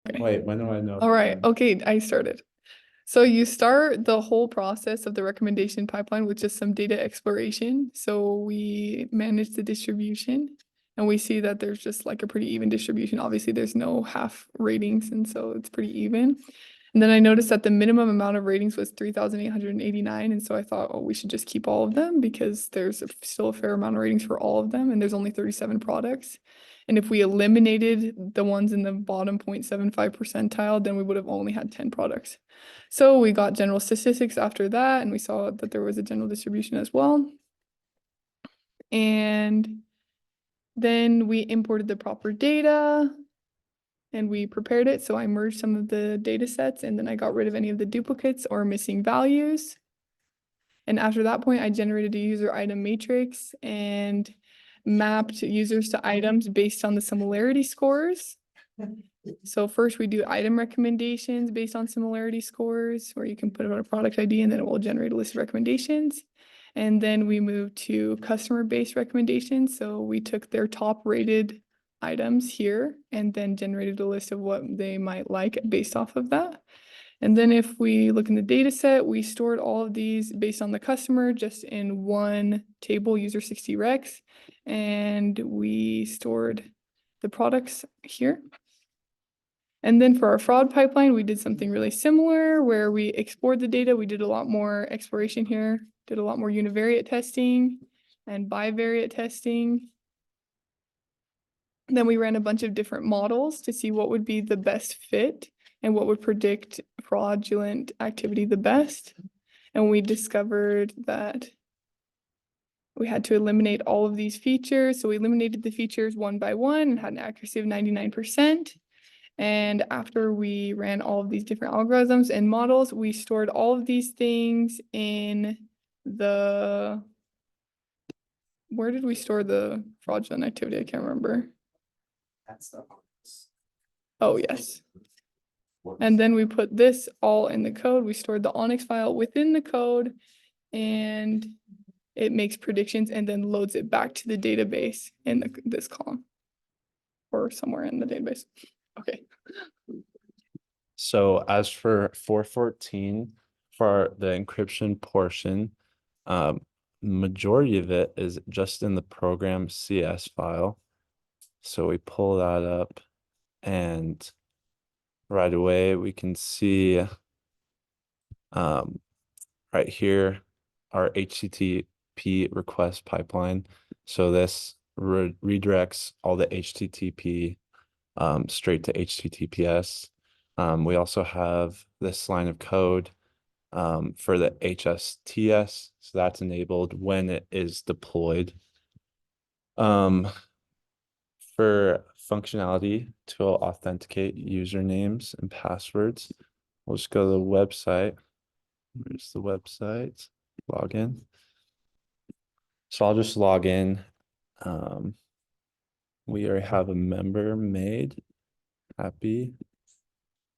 Okay. Wait, when do I know? All right. Okay, I started. So you start the whole process of the recommendation pipeline with just some data exploration. So we manage the distribution and we see that there's just like a pretty even distribution. Obviously, there's no half ratings, and so it's pretty even. And then I noticed that the minimum amount of ratings was 3,889. And so I thought, oh, we should just keep all of them because there's still a fair amount of ratings for all of them. And there's only 37 products. And if we eliminated the ones in the bottom 0.75 percentile, then we would have only had 10 products. So we got general statistics after that, and we saw that there was a general distribution as well. And then we imported the proper data and we prepared it. So I merged some of the data sets and then I got rid of any of the duplicates or missing values. And after that point, I generated a user item matrix and mapped users to items based on the similarity scores. So first we do item recommendations based on similarity scores, where you can put in a product ID and then it will generate a list of recommendations. And then we move to customer-based recommendations. So we took their top rated items here and then generated a list of what they might like based off of that. And then if we look in the data set, we stored all of these based on the customer just in one table, user 60 recs, and we stored the products here. And then for our fraud pipeline, we did something really similar where we explored the data. We did a lot more exploration here, did a lot more univariate testing and bivariate testing. Then we ran a bunch of different models to see what would be the best fit and what would predict fraudulent activity the best. And we discovered that we had to eliminate all of these features. So we eliminated the features one by one and had an accuracy of 99%. And after we ran all of these different algorithms and models, we stored all of these things in the, where did we store the fraudulent activity? I can't remember. Oh, yes. And then we put this all in the code. We stored the Onyx file within the code and it makes predictions and then loads it back to the database in this column or somewhere in the database. Okay. So as for 414, for the encryption portion, majority of it is just in the program CS file. So we pull that up and right away we can see right here our HTTP request pipeline. So this redirects all the HTTP straight to HTTPS. We also have this line of code for the HSTS, so that's enabled when it is deployed. For functionality to authenticate usernames and passwords, we'll just go to the website. Where's the website? Login. So I'll just log in. We already have a member made. Happy.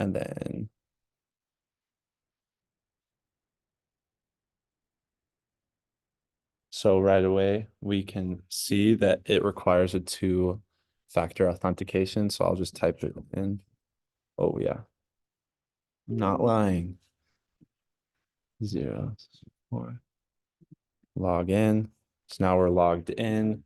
And then so right away we can see that it requires a two-factor authentication. So I'll just type it in. Oh yeah. Not lying. 0, 4. Log in. So now we're logged in.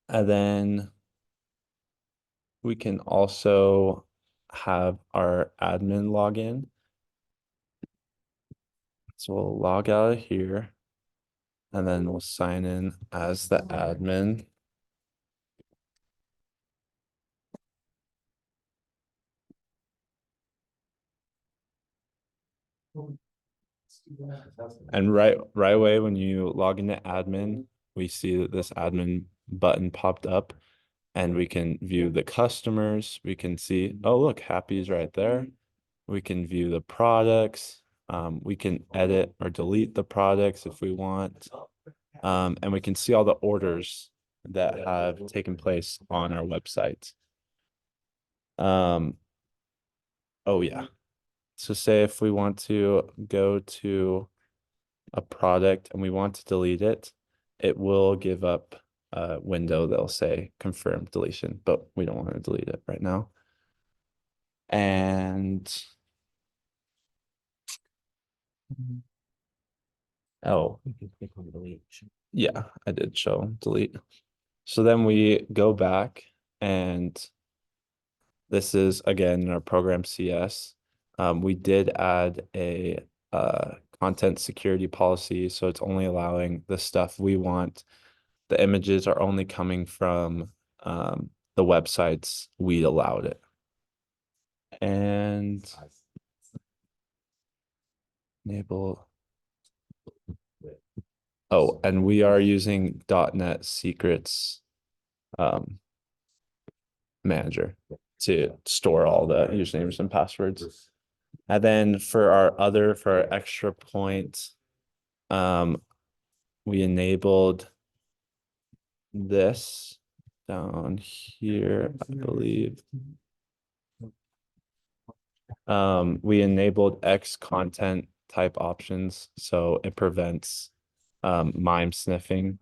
And then we can also have our admin login. So we'll log out of here and then we'll sign in as the admin. And right away when you log into admin, we see that this admin button popped up and we can view the customers. We can see, oh, look, Happy's right there. We can view the products. We can edit or delete the products if we want. And we can see all the orders that have taken place on our website. Oh yeah. So say if we want to go to a product and we want to delete it, it will give up window that'll say confirm deletion, but we don't want to delete it right now. And oh, yeah, I did show delete. So then we go back, and this is again in our program CS. We did add a content security policy, so it's only allowing the stuff we want. The images are only coming from the websites we allowed it. And enable. Oh, and we are using .NET Secrets manager to store all the usernames and passwords. And then for our extra point, we enabled this down here, I believe. We enabled X content type options, so it prevents MIME sniffing.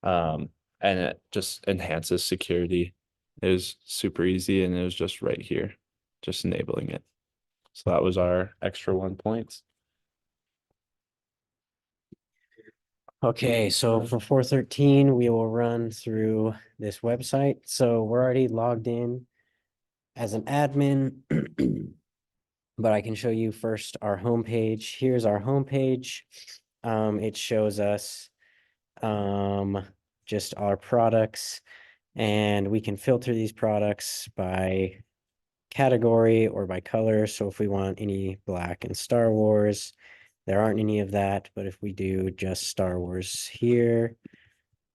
And it just enhances security. It was super easy, and it was just right here, just enabling it. So that was our extra 1 point. Okay, so for 413, we will run through this website. So we're already logged in as an admin, but I can show you first our homepage. Here's our homepage. It shows us just our products, and we can filter these products by category or by color. So if we want any black and Star Wars, there aren't any of that, but if we do just Star Wars here,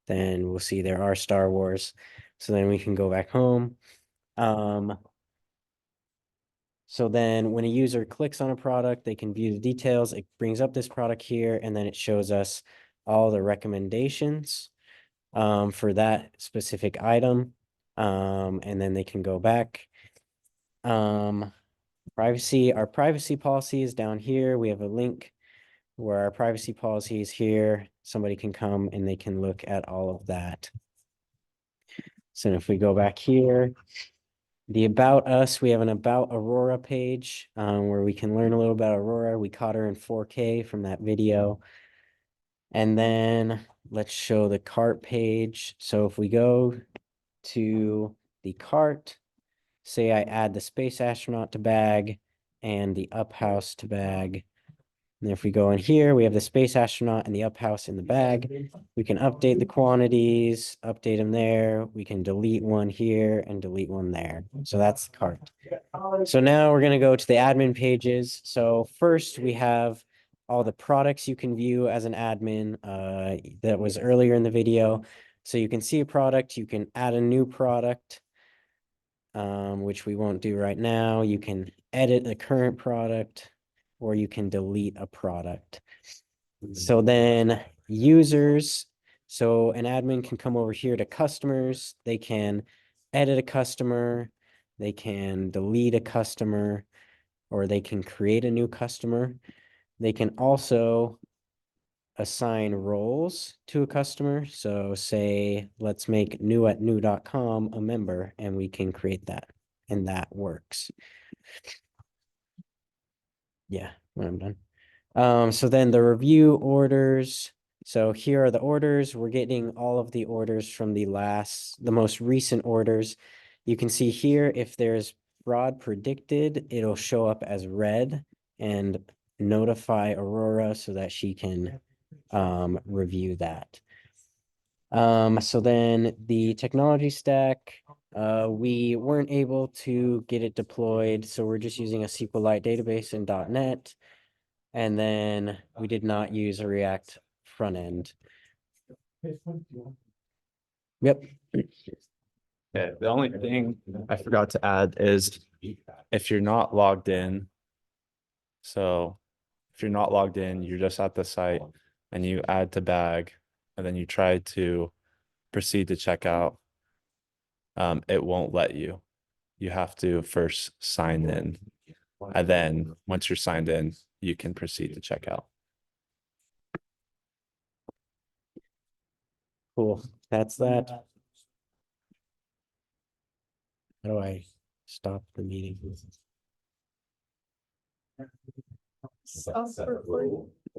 then we'll see there are Star Wars. So then we can go back home. So then when a user clicks on a product, they can view the details. It brings up this product here, and then it shows us all the recommendations for that specific item. And then they can go back. Privacy, our privacy policy is down here. We have a link where our privacy policy is here. Somebody can come and they can look at all of that. So if we go back here, the About Us, we have an About Aurora page where we can learn a little about Aurora. We caught her in 4K from that video. And then let's show the cart page. So if we go to the cart, say I add the Space Astronaut to bag and the Up House to bag. And if we go in here, we have the Space Astronaut and the Up House in the bag. We can update the quantities, update them there. We can delete one here and delete one there. So that's the cart. So now we're going to go to the admin pages. So first we have all the products you can view as an admin that was earlier in the video. So you can see a product, you can add a new product, which we won't do right now. You can edit a current product, or you can delete a product. So then users, so an admin can come over here to customers. They can edit a customer, they can delete a customer, or they can create a new customer. They can also assign roles to a customer. So say, let's make new@new.com a member, and we can create that, and that works. Yeah, when I'm done. So then the review orders. So here are the orders. We're getting all of the orders from the most recent orders. You can see here, if there's fraud predicted, it'll show up as red and notify Aurora so that she can review that. So then the technology stack, we weren't able to get it deployed, so we're just using a SQLite database in .NET, and then we did not use a React front end. Yep. Yeah, the only thing I forgot to add is if you're not logged in, so if you're not logged in, you're just at the site and you add to bag and then you try to proceed to checkout, it won't let you. You have to first sign in. And then once you're signed in, you can proceed to checkout. Cool. that's that. How do I stop the meeting? Stop recording.